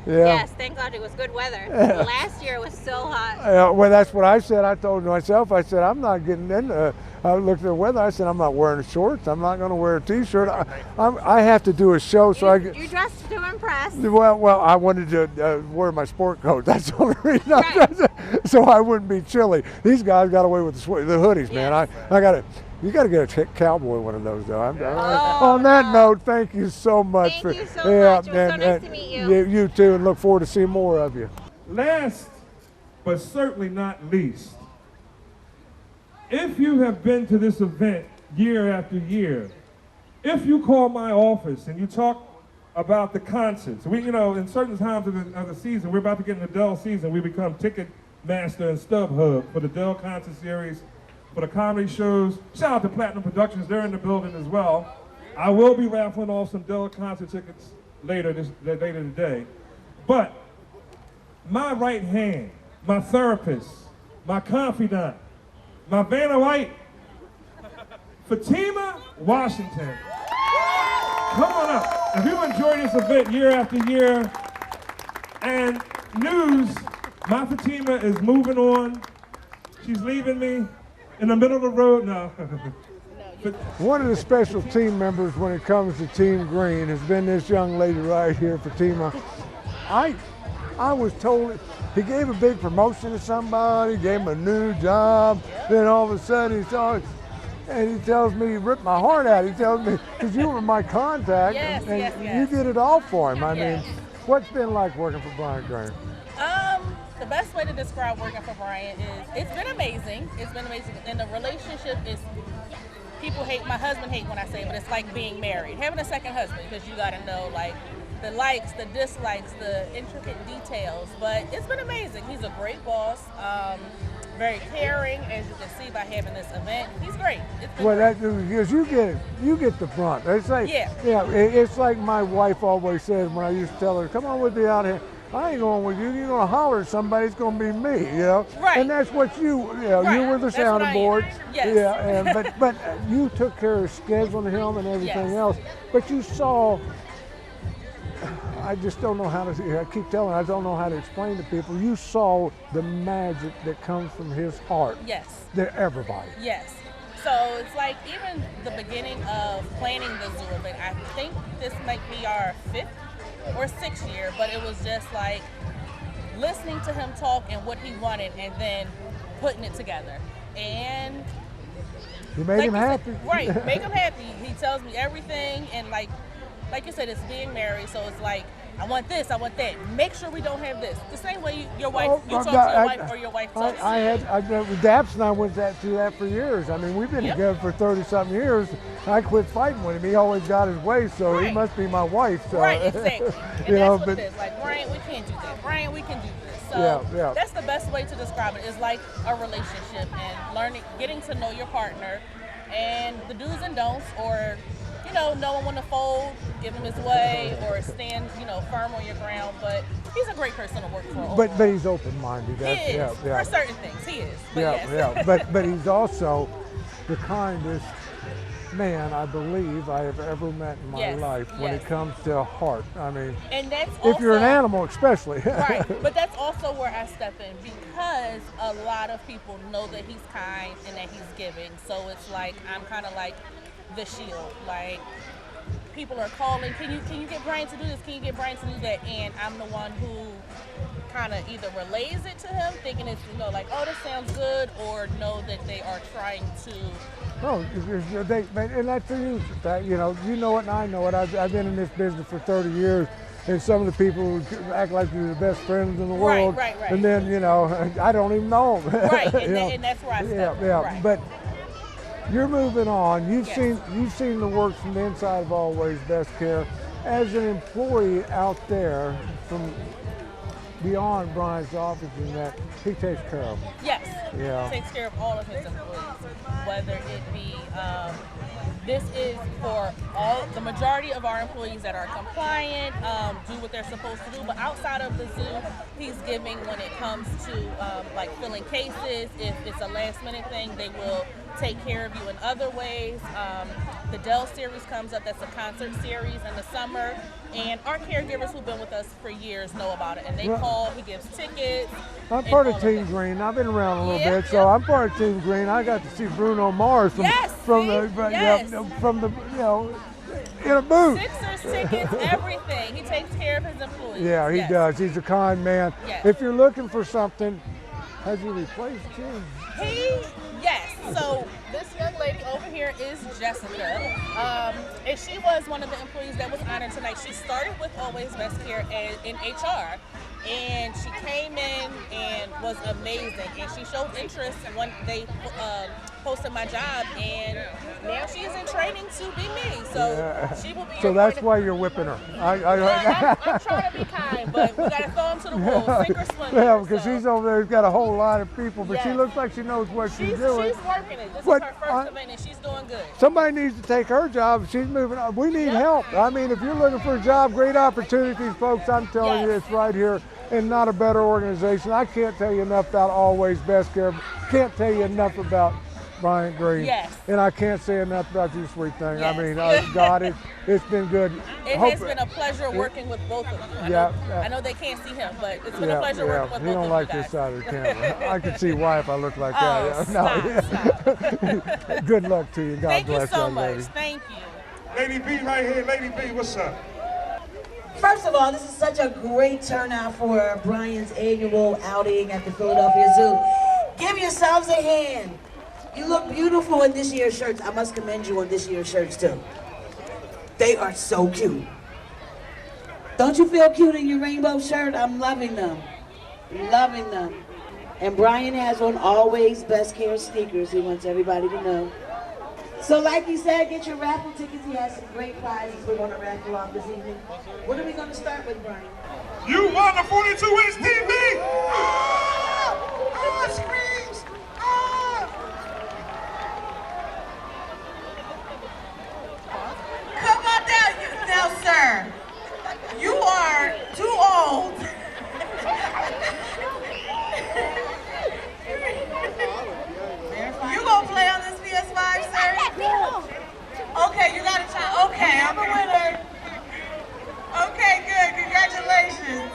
Yeah. Yes, thank God it was good weather. Last year was so hot. Well, that's what I said. I told myself, I said, I'm not getting in. I looked at the weather. I said, I'm not wearing shorts. I'm not going to wear a T-shirt. I have to do a show, so You dressed to impress. Well, I wanted to wear my sport coat. That's the only reason I dressed, so I wouldn't be chilly. These guys got away with the hoodies, man. I got to. You got to get a cowboy one of those, though. On that note, thank you so much. Thank you so much. It was so nice to meet you. You too, and look forward to seeing more of you. Last, but certainly not least, if you have been to this event year after year, if you call my office and you talk about the concerts, you know, in certain times of the season, we're about to get in the Dell season, we become ticket master and StubHub for the Dell concert series, for the comedy shows. Shout out to Platinum Productions, they're in the building as well. I will be raffling off some Dell concert tickets later today. But my right hand, my therapist, my confidant, my Vanna White, Fatima Washington. Come on up. If you enjoy this event year after year, and news, my Fatima is moving on. She's leaving me in the middle of the road. No. One of the special team members when it comes to Team Green has been this young lady right here, Fatima. I was told he gave a big promotion to somebody, gave him a new job, then all of a sudden he tells me, he ripped my heart out. He tells me, because you were my contact, and you did it all for him. I mean, what's been like working for Bryant Green? The best way to describe working for Bryant is it's been amazing. It's been amazing. And the relationship is, people hate, my husband hate when I say it, but it's like being married. Having a second husband, because you got to know like the likes, the dislikes, the intricate details. But it's been amazing. He's a great boss. Very caring, as you can see by having this event. He's great. Well, because you get the brunt. It's like, it's like my wife always says when I used to tell her, "Come on with me out here." I ain't going with you. You're gonna holler at somebody. It's gonna be me, you know. Right. And that's what you know. Right. You were the sounding board. Yes. Yeah. And, but you took care of scheduling him and everything else. But you saw. I just don't know how to. I keep telling. I don't know how to explain to people. You saw the magic that comes from his heart. Yes. To everybody. Yes. So it's like even the beginning of planning the zoo event. I think this might be our 5th or 6th year, but it was just like listening to him talk and what he wanted, and then putting it together. And you made him happy. Right, make him happy. He tells me everything, and like you said, it's being married, so it's like, I want this, I want that. Make sure we don't have this. The same way your wife, you talk to your wife or your wife talks to you. Daps and I went through that for years. I mean, we've been together for 30-something years. I quit fighting with him. He always got his way, so he must be my wife. So. Right, exactly. And that's what it is. Like, Brian, we can't do that. Brian, we can do this. So that's the best way to describe it. It's like a relationship and learning, getting to know your partner and the do's and don'ts, or knowing when to fold, give him his way, or stand, firm on your ground. But he's a great person to work for. But he's open-minded. He is. For certain things, he is. But yes. But he's also the kindest man I believe I have ever met in my life when it comes to heart. I mean, and that's if you're an animal, especially. Right. But that's also where I step in, because a lot of people know that he's kind and that he's giving. So it's like I'm kind of like the shield. Like, people are calling, can you get Brian to do this? Can you get Brian to do that? And I'm the one who kind of either relays it to him, thinking it's like, oh, this sounds good, or know that they are trying to. Oh, and that's a huge fact. You know it and I know it. I've been in this business for 30 years, and some of the people act like they're the best friends in the world. Right. And then I don't even know them. Right, and that's where I step in. Right. But you're moving on. You've seen the work from the inside of Always Best Care. As an employee out there from beyond Brian's office, in that he takes care of them. Yes. Yeah. He takes care of all of his employees, whether it be. This is for the majority of our employees that are compliant, do what they're supposed to do. But outside of the zoo, he's giving when it comes to like filling cases. If it's a last minute thing, they will take care of you in other ways. The Dell series comes up. That's a concert series in the summer. And our caregivers who've been with us for years know about it. And they call, he gives tickets. I'm part of Team Green. I've been around a little bit, so I'm part of Team Green. I got to see Bruno Mars from the in a booth. Sixers tickets, everything. He takes care of his employees. Yeah, he does. He's a kind man. Yes. If you're looking for something, has he replaced you? Yes. So this young lady over here is Jessica, and she was one of the employees that was honored tonight. She started with Always Best Care in HR, and she came in and was amazing. And she showed interest when they posted my job, and now she's in training to be me. So she will be. So that's why you're whipping her. I'm trying to be kind, but we got to throw him to the wolves, sink or swim. Yeah, because she's over there. She's got a whole lot of people, but she looks like she knows what she's doing. She's working it. This is her first event, and she's doing good. Somebody needs to take her job. She's moving on. We need help. I mean, if you're looking for a job, great opportunities, folks. I'm telling you, it's right here, and not a better organization. I can't tell you enough about Always Best Care. Can't tell you enough about Bryant Green. Yes. And I can't say enough about you, sweet thing. Yes. I mean, God, it's been good. It has been a pleasure working with both of you. I know they can't see him, but it's been a pleasure working with both of you. He don't like guys. this side of the camera. I can see why if I look like Oh, that. Good luck to you. God Thank bless you so young much. lady. Thank you. Lady B right here. Lady B, what's up? First of all, this is such a great turnout for Brian's annual outing at the Philadelphia Zoo. Give yourselves a hand. You look beautiful in this year's shirts. I must commend you on this year's shirts too. They are so cute. Don't you feel cute in your rainbow shirt? I'm loving them. Loving them. And Brian has on Always Best Care sneakers. He wants everybody to know. So like he said, get your raffle tickets. He has some great prizes we're going to raffle off this evening. What are we going to start with, Brian? You won the 42-inch TV! Oh, screams! Come on down, now, sir. You are too old. You gonna play on this PS5, sir? Okay, you got a child. Okay, I'm a winner. Okay, good. Congratulations.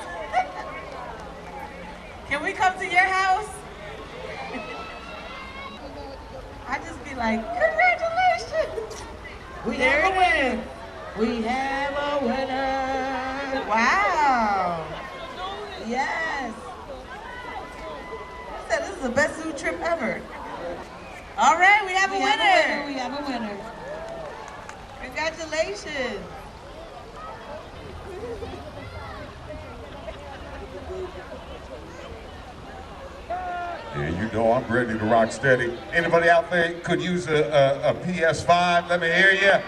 Can we come to your house? I just be like, congratulations. There it is. We have a winner. Wow. Yes. I said this is the best zoo trip ever. All right, we have a winner. We have a winner. Congratulations. Yeah, you know I'm ready to rock steady. Anybody out there could use a PS5? Let me hear you.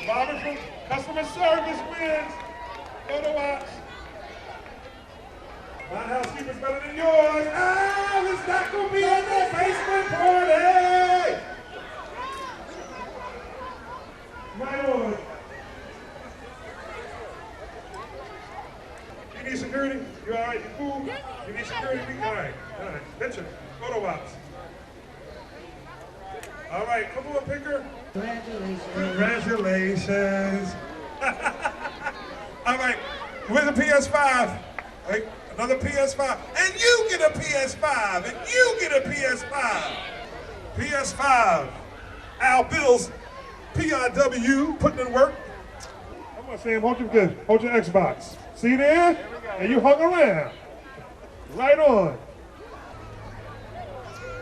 Bobby from customer service wins. Photo ops. My housekeeper's better than yours. Ah, it's not gonna be at the basement party. Right on. You need security? You all right? You cool? You need security? All right. All right. That's your photo ops. All right, come on, picker. Congratulations. Congratulations. All right, where's the PS5? Right, another PS5. And you get a PS5. And you get a PS5. PS5. Al Bill's PIW putting in work. I'm gonna say, hold your Xbox. See there? And you hung around. Right on.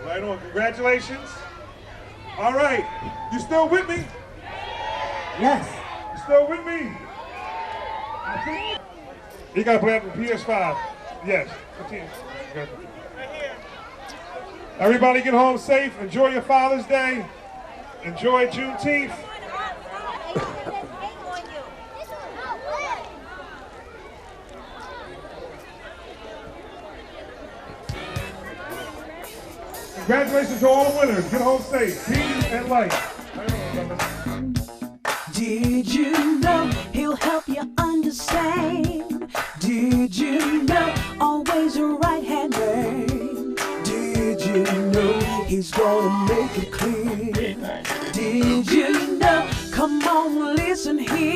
Right on. Congratulations. All right. You still with me? Yes. You still with me? You gotta play on the PS5. Yes. Continue. Everybody get home safe. Enjoy your Father's Day. Enjoy Juneteenth. Congratulations to all the winners. Get home safe. Peace and light. Did you know he'll help you understand? Did you know always a right-hand man? Did you know he's gonna make it clear? Did you know? Come on, listen here.